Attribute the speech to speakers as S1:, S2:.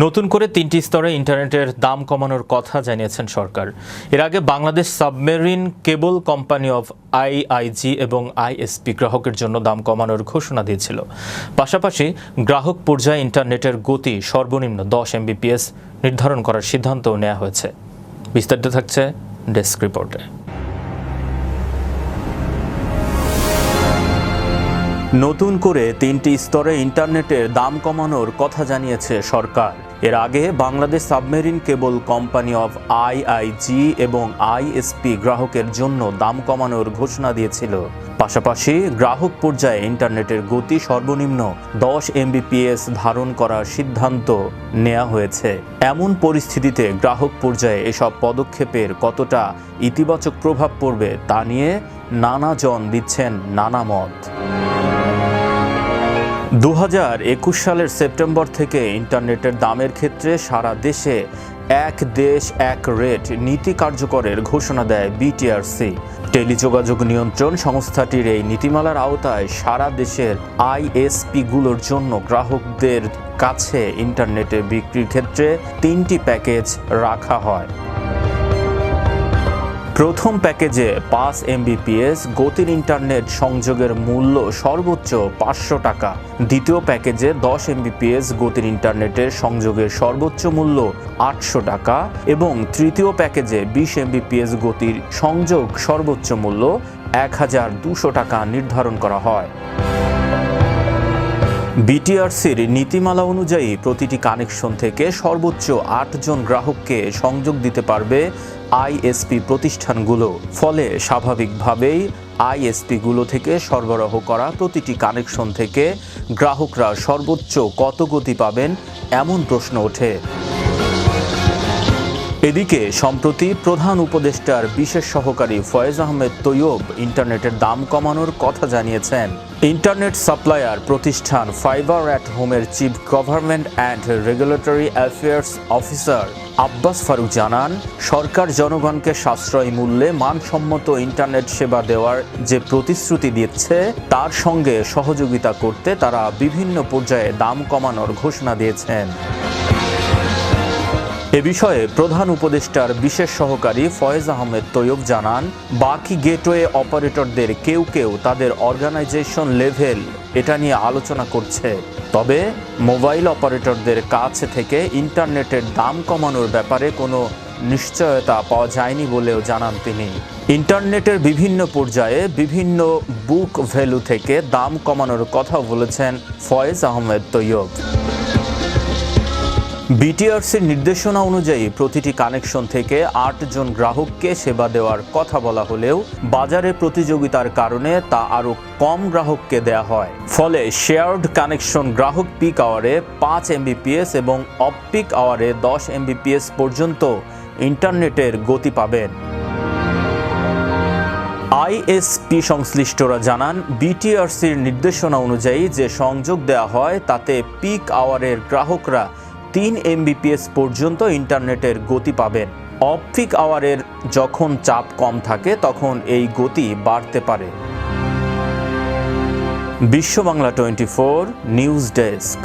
S1: নতুন করে ৩টি স্তরে ইন্টারনেটের দাম কমানোর কথা জানিয়েছেন সরকার। এর আগে Bangladesh submarine cable company of IIG এবং আইএসপি গ্রাহকের জন্য দাম কমানোর ঘোষণা দিয়েছিল। পাশাপাশি গ্রাহক পর্যায়ে ইন্টারনেটের গতি সর্বনিম্ন 10 Mbps নির্ধারণ করার সিদ্ধান্তও নেওয়া হয়েছে। বিস্তারিত থাকছে ডেস্ক রিপোর্টে। নতুন করে ৩টি স্তরে ইন্টারনেটের দাম কমানোর কথা জানিয়েছে সরকার। এর আগে Bangladesh submarine cable company of IIG এবং আইএসপি গ্রাহকের জন্য দাম কমানোর ঘোষণা দিয়েছিল। পাশাপাশি গ্রাহক পর্যায়ে ইন্টারনেটের গতি সর্বনিম্ন 10 Mbps ধারণ করার সিদ্ধান্ত নেওয়া হয়েছে। এমন পরিস্থিতিতে গ্রাহক পর্যায়ে এসব পদক্ষেপের কতটা ইতিবাচক প্রভাব পড়বে তা নিয়ে নানাজন দিচ্ছেন নানা মত। 2021 সালের সেপ্টেম্বর থেকে ইন্টারনেটের দামের ক্ষেত্রে সারা দেশে এক দেশ এক রেট নীতি কার্যকরের ঘোষণা দেয় বিটিআরসি। টেলিযোগাযোগ নিয়ন্ত্রণ সংস্থাটির এই নীতিমালার আওতায় সারা দেশের আইএসপিগুলোর জন্য গ্রাহকদের কাছে ইন্টারনেটের বিক্রির ক্ষেত্রে 3টি প্যাকেজ রাখা হয়। প্রথম প্যাকেজে 5 Mbps গতির ইন্টারনেট সংযোগের মূল্য সর্বোচ্চ 500 টাকা। দ্বিতীয় প্যাকেজে 10 Mbps গতির ইন্টারনেটের সংযোগের সর্বোচ্চ মূল্য 800 টাকা এবং তৃতীয় প্যাকেজে 20 Mbps গতির সংযোগ সর্বোচ্চ মূল্য 1200 টাকা নির্ধারণ করা হয়। বিটিআরসির নীতিমালা অনুযায়ী প্রতিটি কানেকশন থেকে সর্বোচ্চ 8 জন গ্রাহককে সংযোগ দিতে পারবে আইএসপি প্রতিষ্ঠানগুলো। ফলে স্বাভাবিকভাবেই আইএসপিগুলো থেকে সরবরাহ করা প্রতিটি কানেকশন থেকে গ্রাহকরা সর্বোচ্চ কত গতি পাবেন এমন প্রশ্ন ওঠে। এদিকে সম্প্রতি প্রধান উপদেষ্টার বিশেষ সহকারী ফয়েজ আহমেদ তৈয়ব ইন্টারনেটের দাম কমানোর কথা জানিয়েছেন। ইন্টারনেট সাপ্লায়ার প্রতিষ্ঠান ফাইবার অ্যাট হোমের chief government and regulatory affairs officer Abbas Faruk জানান, সরকার জনগণকে সাশ্রয়ী মূল্যে মানসম্মত ইন্টারনেট সেবা দেওয়ার যে প্রতিশ্রুতি দিচ্ছে তার সঙ্গে সহযোগিতা করতে তারা বিভিন্ন পর্যায়ে দাম কমানোর ঘোষণা দিয়েছেন। এ বিষয়ে প্রধান উপদেষ্টার বিশেষ সহকারী ফয়েজ আহমেদ তৈয়ব জানান, বাকি গেটওয়ে অপারেটরদের কেউ কেউ তাদের অর্গানাইজেশন লেভেল এটা নিয়ে আলোচনা করছে। তবে মোবাইল অপারেটরদের কাছ থেকে ইন্টারনেটের দাম কমানোর ব্যাপারে কোনো নিশ্চয়তা পাওয়া যায়নি বলেও জানান তিনি। ইন্টারনেটের বিভিন্ন পর্যায়ে বিভিন্ন বুক ভ্যালু থেকে দাম কমানোর কথা বলেছেন ফয়েজ আহমেদ তৈয়ব। বিটিআরসির নির্দেশনা অনুযায়ী প্রতিটি কানেকশন থেকে 8 জন গ্রাহককে সেবা দেওয়ার কথা বলা হলেও বাজারে প্রতিযোগিতার কারণে তা আরও কম গ্রাহককে দেয়া হয়। ফলে শেয়ার্ড কানেকশন গ্রাহক পিক আওয়ারে 5 Mbps এবং অফ পিক আওয়ারে 10 Mbps পর্যন্ত ইন্টারনেটের গতি পাবেন। আইএসপি সংশ্লিষ্টরা জানান, বিটিআরসির নির্দেশনা অনুযায়ী যে সংযোগ দেওয়া হয় তাতে পিক আওয়ারের গ্রাহকরা 3 Mbps পর্যন্ত ইন্টারনেটের গতি পাবেন। অফ পিক আওয়ারের যখন চাপ কম থাকে তখন এই গতি বাড়তে পারে। বিশ্ব বাংলা 24 নিউজ ডেস্ক।